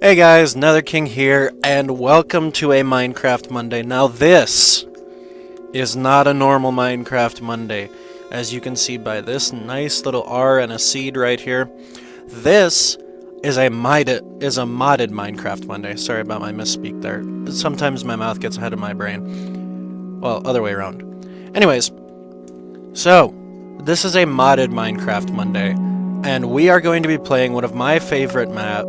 Hey guys, Nether King here, and welcome to a Minecraft Monday. Now this is not a normal Minecraft Monday, as you can see by this nice little R and a seed right here. This is a modded Minecraft Monday. Sorry about my misspeak there. Sometimes my mouth gets ahead of my brain. Well, other way around. Anyways, so this is a modded Minecraft Monday, and we are going to be playing one of my favorite mod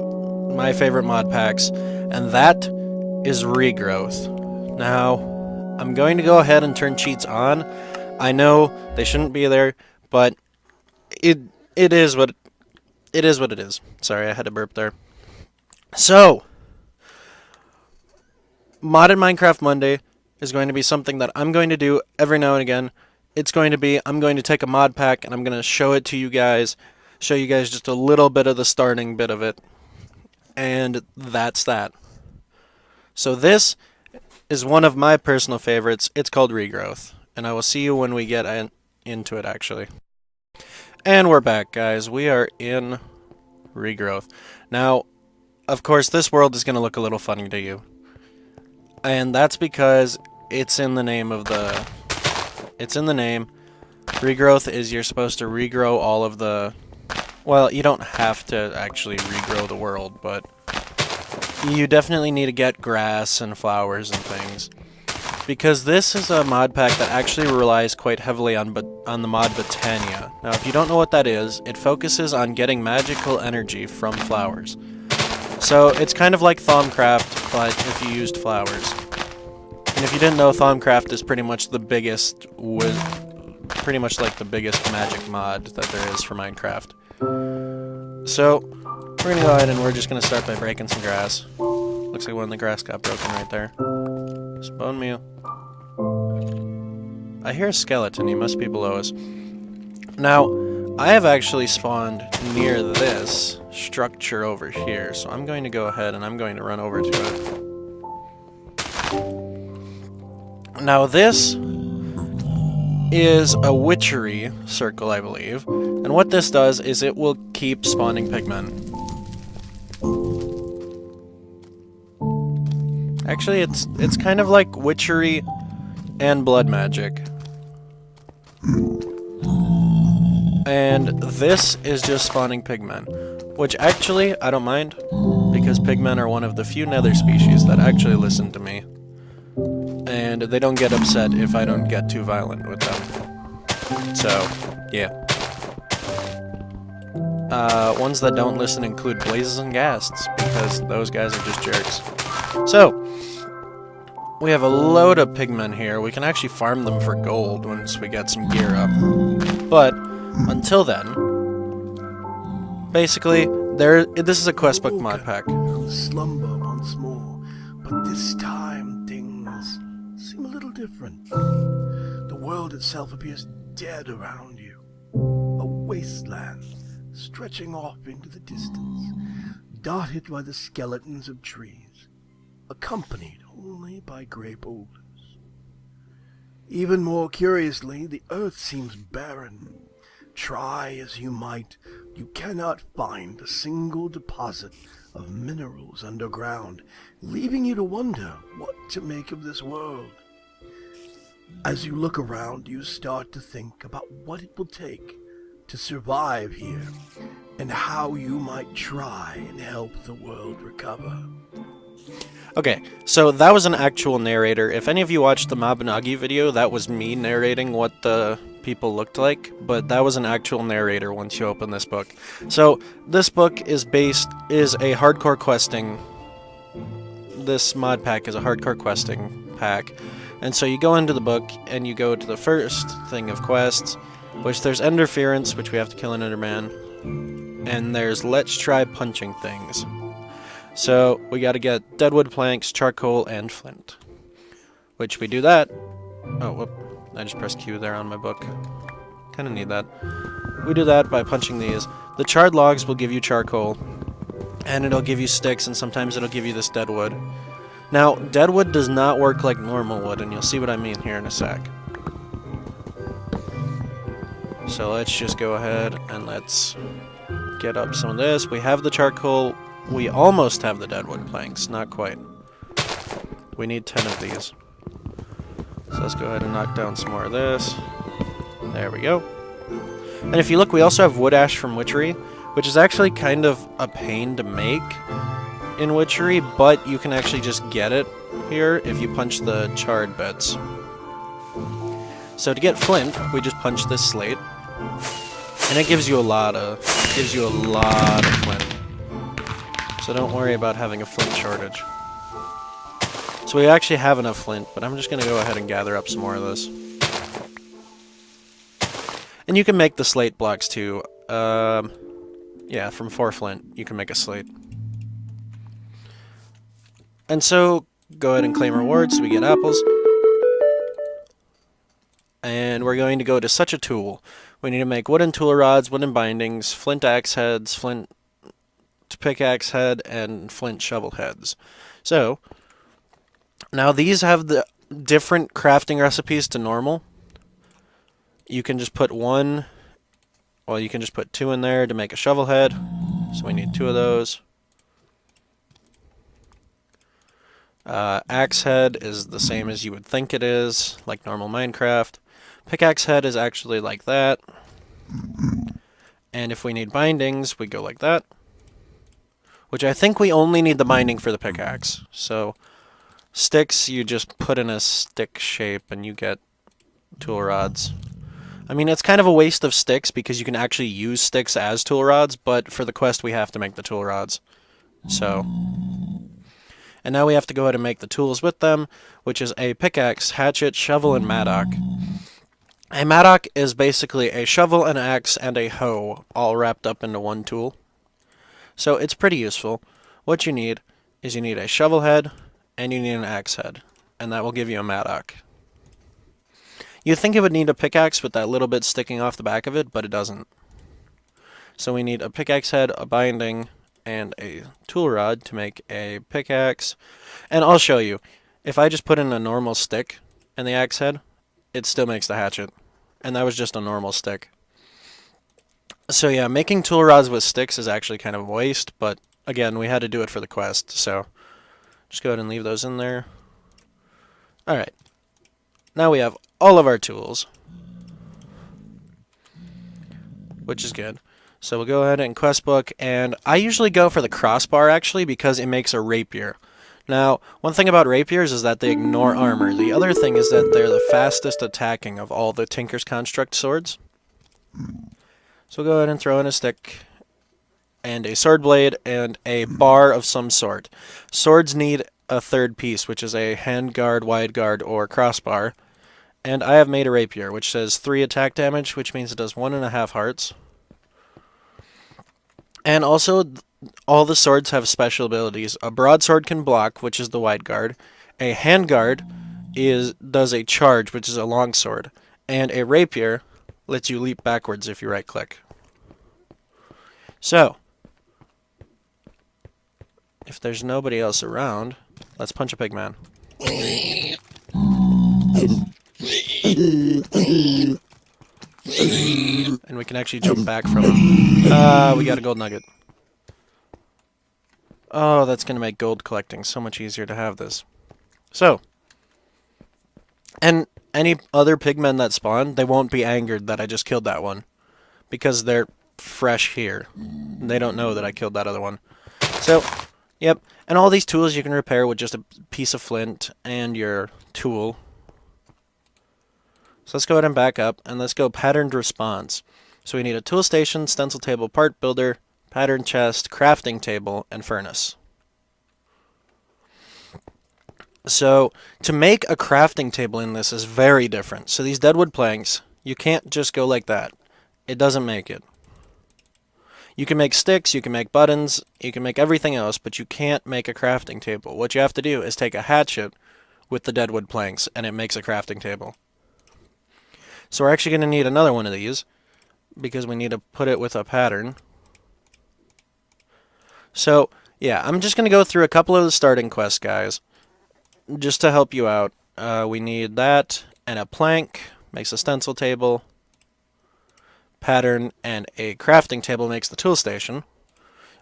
packs, and that is Regrowth. Now, I'm going to go ahead and turn cheats on. I know they shouldn't be there, but it is what it is. Sorry, I had to burp there. So, modded Minecraft Monday is going to be something that I'm going to do every now and again. It's going to be, I'm going to take a mod pack and I'm going to show it to you guys, show you guys just a little bit of the starting bit of it. And that's that. So this is one of my personal favorites. It's called Regrowth. And I will see you when we get into it, actually. And we're back, guys. We are in Regrowth. Now, of course, this world is going to look a little funny to you. And that's because it's in the name of the... It's in the name. Regrowth is you're supposed to regrow all of the... Well, you don't have to actually regrow the world, but you definitely need to get grass and flowers and things. Because this is a mod pack that actually relies quite heavily on the mod Botania. Now, if you don't know what that is, it focuses on getting magical energy from flowers. So, it's kind of like Thaumcraft, but if you used flowers. And if you didn't know, Thaumcraft is pretty much the biggest, pretty much like the biggest magic mod that there is for Minecraft. So, we're going to go ahead and we're just going to start by breaking some grass. Looks like one of the grass got broken right there. Some bone meal. I hear a skeleton. He must be below us. Now, I have actually spawned near this structure over here, so I'm going to go ahead and I'm going to run over to it. Now, this is a witchery circle, I believe. And what this does is it will keep spawning pigmen. Actually, it's kind of like witchery and blood magic. And this is just spawning pigmen. Which actually, I don't mind, because pigmen are one of the few nether species that actually listen to me. And they don't get upset if I don't get too violent with them. So, yeah. Ones that don't listen include Blazes and Ghasts, because those guys are just jerks. So, we have a load of pigmen here. We can actually farm them for gold once we get some gear up. But, until then, basically, this is a quest book mod pack. Slumber once more, but this time things seem a little different. The world itself appears dead around you. A wasteland stretching off into the distance, dotted by the skeletons of trees, accompanied only by grey boulders. Even more curiously, the earth seems barren. Try as you might, you cannot find a single deposit of minerals underground, leaving you to wonder what to make of this world. As you look around, you start to think about what it will take to survive here, and how you might try and help the world recover. Okay, so that was an actual narrator. If any of you watched the Mabinagi video, that was me narrating what the people looked like, but that was an actual narrator once you open this book. So, this book is a hardcore questing. This mod pack is a hardcore questing pack. And so you go into the book, and you go to the first thing of quests, which there's Enderference, which we have to kill an Enderman, and there's Let's Try Punching Things. So, we gotta get deadwood planks, charcoal, and flint. Which we do that... Oh, whoop. I just pressed Q there on my book. Kinda need that. We do that by punching these. The charred logs will give you charcoal, and it'll give you sticks, and sometimes it'll give you this deadwood. Now, deadwood does not work like normal wood, and you'll see what I mean here in a sec. So let's just go ahead and let's get up some of this. We have the charcoal We almost have the deadwood planks, not quite. We need 10 of these. So let's go ahead and knock down some more of this. There we go. And if you look, we also have wood ash from witchery, which is actually kind of a pain to make in witchery, but you can actually just get it here if you punch the charred bits. So to get flint, we just punch this slate, and it gives you a lot of flint. So don't worry about having a flint shortage. So we actually have enough flint, but I'm just going to go ahead and gather up some more of this. And you can make the slate blocks too. Yeah, from 4 flint, you can make a slate. And so, go ahead and claim rewards so we get apples. And we're going to go to such a tool. We need to make wooden tool rods, wooden bindings, flint axe heads, flint pickaxe head, and flint shovel heads. So, now these have the different crafting recipes to normal. You can just put one, well, you can just put 2 in there to make a shovel head. So we need 2 of those. Axe head is the same as you would think it is, like normal Minecraft. Pickaxe head is actually like that. And if we need bindings, we go like that. Which I think we only need the binding for the pickaxe. So sticks, you just put in a stick shape and you get tool rods. I mean, it's kind of a waste of sticks because you can actually use sticks as tool rods, but for the quest we have to make the tool rods. So, and now we have to go ahead and make the tools with them, which is a pickaxe, hatchet, shovel, and mattock. A mattock is basically a shovel, an axe, and a hoe all wrapped up into one tool. So it's pretty useful. What you need is you need a shovel head and you need an axe head, and that will give you a mattock. You'd think it would need a pickaxe with that little bit sticking off the back of it, but it doesn't. So we need a pickaxe head, a binding, and a tool rod to make a pickaxe. And I'll show you. If I just put in a normal stick in the axe head, it still makes the hatchet. And that was just a normal stick. So yeah, making tool rods with sticks is actually kind of a waste, but again, we had to do it for the quest, so just go ahead and leave those in there. Alright. Now we have all of our tools, which is good. So we'll go ahead and quest book, and I usually go for the crossbar actually because it makes a rapier. Now, one thing about rapiers is that they ignore armor. The other thing is that they're the fastest attacking of all the Tinker's Construct swords. So we'll go ahead and throw in a stick, and a sword blade, and a bar of some sort. Swords need a third piece, which is a hand guard, wide guard, or crossbar. And I have made a rapier, which says 3 attack damage, which means it does 1.5 hearts. And also, all the swords have special abilities. A broadsword can block, which is the wide guard. A hand guard does a charge, which is a long sword. And a rapier lets you leap backwards if you right-click. So, if there's nobody else around, let's punch a pig man. And we can actually jump back from him. We got a gold nugget. Oh, that's going to make gold collecting so much easier to have this. So, and any other pigmen that spawn, they won't be angered that I just killed that one. Because they're fresh here. They don't know that I killed that other one. So, yep. And all these tools you can repair with just a piece of flint and your tool. So let's go ahead and back up, and let's go patterned response. So we need a tool station, stencil table, part builder, pattern chest, crafting table, and furnace. So to make a crafting table in this is very different. So these deadwood planks, you can't just go like that. It doesn't make it. You can make sticks, you can make buttons, you can make everything else, but you can't make a crafting table. What you have to do is take a hatchet with the deadwood planks, and it makes a crafting table. So we're actually going to need another one of these, because we need to put it with a pattern. So, yeah, I'm just going to go through a couple of the starting quests, guys, just to help you out. We need that, and a plank makes a stencil table, pattern, and a crafting table makes the tool station.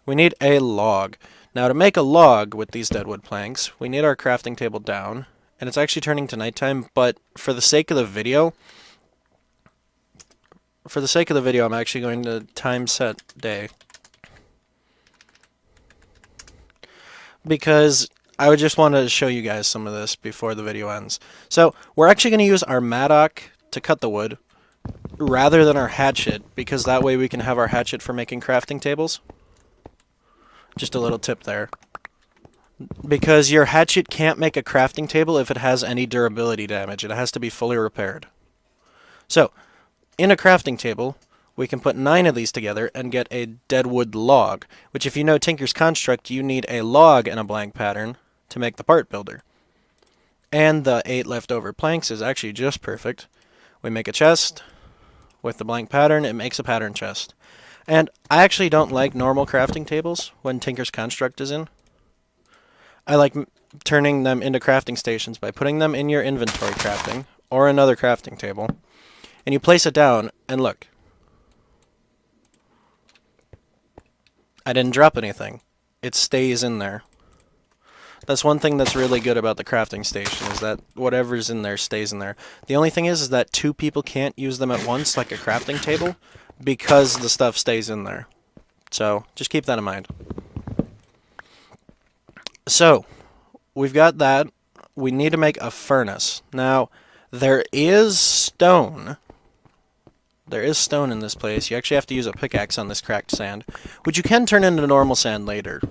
We need a log. Now to make a log with these deadwood planks, we need our crafting table down, and it's actually turning to nighttime, but for the sake of the video, I'm actually going to time set day. Because I would just want to show you guys some of this before the video ends. So we're actually going to use our mattock to cut the wood rather than our hatchet, because that way we can have our hatchet for making crafting tables. Just a little tip there. Because your hatchet can't make a crafting table if it has any durability damage. It has to be fully repaired. So, in a crafting table, we can put 9 of these together and get a deadwood log, which if you know Tinker's Construct, you need a log and a blank pattern to make the part builder. And the 8 leftover planks is actually just perfect. We make a chest with the blank pattern, it makes a pattern chest. And I actually don't like normal crafting tables when Tinker's Construct is in. I like turning them into crafting stations by putting them in your inventory crafting, or another crafting table. And you place it down, and look. I didn't drop anything. It stays in there. That's one thing that's really good about the crafting station, is that whatever's in there stays in there. The only thing is that 2 people can't use them at once, like a crafting table, because the stuff stays in there. So, just keep that in mind. So, we've got that. We need to make a furnace. Now, there is stone. There is stone in this place. You actually have to use a pickaxe on this cracked sand, which you can turn into normal sand later.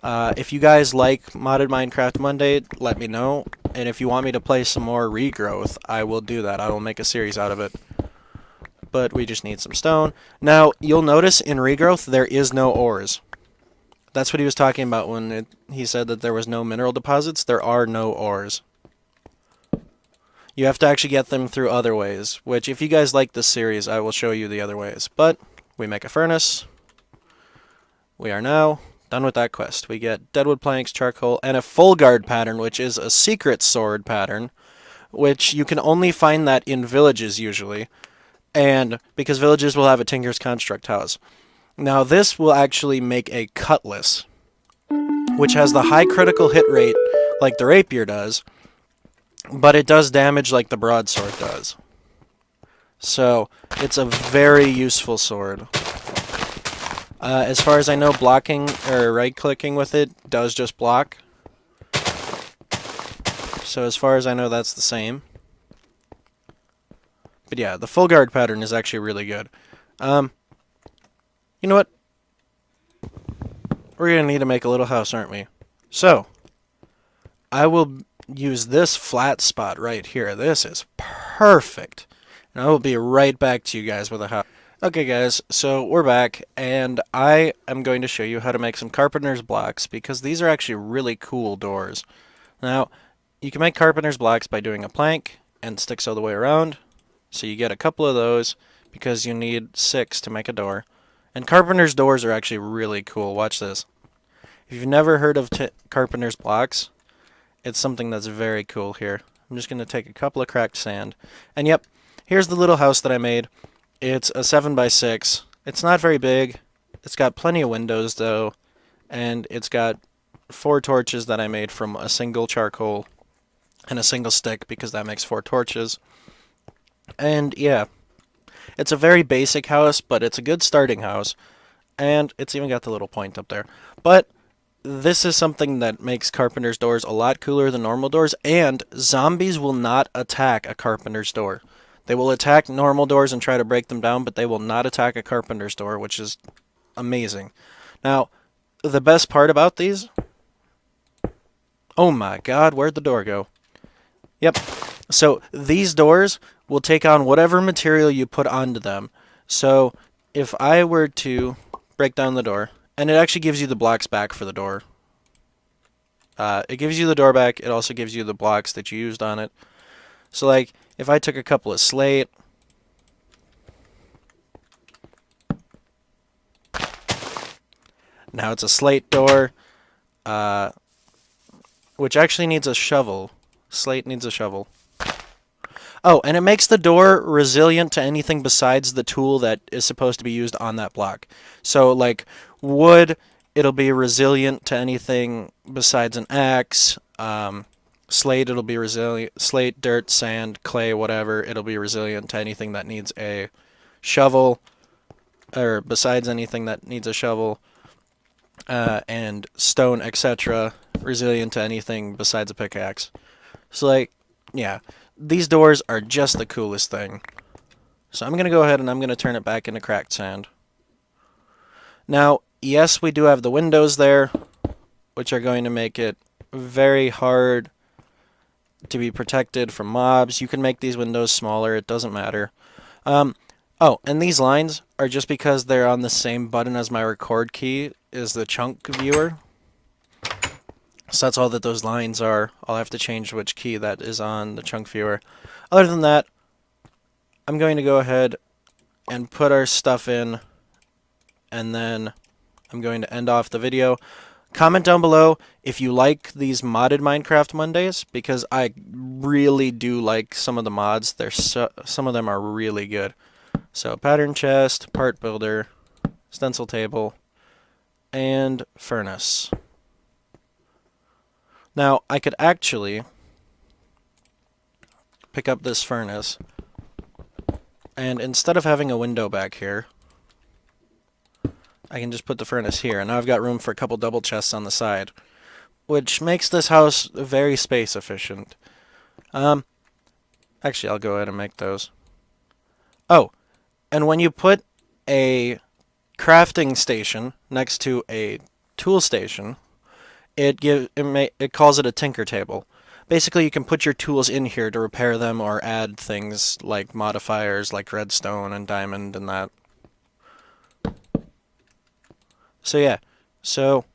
If you guys like Modded Minecraft Monday, let me know. And if you want me to play some more Regrowth, I will do that. I will make a series out of it. But we just need some stone. Now, you'll notice in Regrowth, there is no ores. That's what he was talking about when he said that there was no mineral deposits. There are no ores. You have to actually get them through other ways, which if you guys like this series, I will show you the other ways. But we make a furnace. We are now done with that quest. We get deadwood planks, charcoal, and a full guard pattern, which is a secret sword pattern, which you can only find that in villages usually, and because villages will have a Tinker's Construct house. Now this will actually make a cutlass, which has the high critical hit rate like the rapier does, but it does damage like the broadsword does. So it's a very useful sword. As far as I know, blocking or right-clicking with it does just block. So as far as I know, that's the same. But yeah, the full guard pattern is actually really good. You know what? We're going to need to make a little house, aren't we? So, I will use this flat spot right here. This is perfect. And I will be right back to you guys with a house. Okay guys, so we're back, and I am going to show you how to make some carpenter's blocks, because these are actually really cool doors. Now, you can make carpenter's blocks by doing a plank and sticks all the way around. So you get a couple of those, because you need 6 to make a door. And carpenter's doors are actually really cool. Watch this. If you've never heard of carpenter's blocks, it's something that's very cool here. I'm just going to take a couple of cracked sand. And yep, here's the little house that I made. It's a 7x6. It's not very big. It's got plenty of windows though. And it's got 4 torches that I made from a single charcoal and a single stick, because that makes 4 torches. And yeah. It's a very basic house, but it's a good starting house. And it's even got the little point up there. But this is something that makes carpenter's doors a lot cooler than normal doors, and zombies will not attack a carpenter's door. They will attack normal doors and try to break them down, but they will not attack a carpenter's door, which is amazing. Now, the best part about these... Oh my god, where'd the door go? Yep. So, these doors will take on whatever material you put onto them. So, if I were to break down the door, and it actually gives you the blocks back for the door. It gives you the door back, it also gives you the blocks that you used on it. So, like, if I took a couple of slate, now it's a slate door, which actually needs a shovel. Slate needs a shovel. Oh, and it makes the door resilient to anything besides the tool that is supposed to be used on that block. So, like, wood it'll be resilient to anything besides an axe. Slate, it'll be resilient. Slate, dirt, sand, clay, whatever. It'll be resilient to anything that needs a shovel, or besides anything that needs a shovel. And stone, etc. Resilient to anything besides a pickaxe. So, like, yeah, these doors are just the coolest thing. So I'm going to go ahead and I'm going to turn it back into cracked sand. Now, yes, we do have the windows there, which are going to make it very hard to be protected from mobs. You can make these windows smaller, it doesn't matter. Oh, and these lines are just because they're on the same button as my record key is the chunk viewer. So that's all that those lines are. I'll have to change which key that is on the chunk viewer. Other than that, I'm going to go ahead and put our stuff in, and then I'm going to end off the video. Comment down below if you like these modded Minecraft Mondays, because I really do like some of the mods. Some of them are really good. So pattern chest, part builder, stencil table, and furnace. Now, I could actually pick up this furnace, and instead of having a window back here, I can just put the furnace here, and now I've got room for a couple double chests on the side, which makes this house very space efficient. Actually, I'll go ahead and make those. Oh, and when you put a crafting station next to a tool station, it calls it a tinker table. Basically, you can put your tools in here to repair them or add things like modifiers like redstone and diamond and that. So yeah, so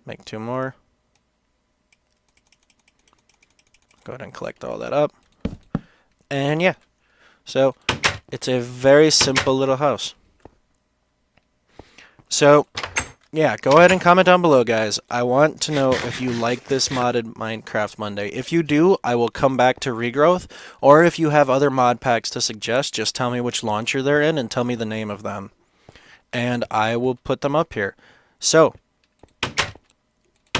make 2 more. Go ahead and collect all that up. And yeah, so it's a very simple little house. So yeah, go ahead and comment down below, guys. I want to know if you like this modded Minecraft Monday. If you do, I will come back to Regrowth, or if you have other mod packs to suggest, just tell me which launcher they're in and tell me the name of them, and I will put them up here. So,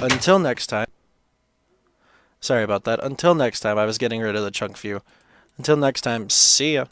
until next time, sorry about that, until next time, I was getting rid of the chunk view. Until next time, see ya.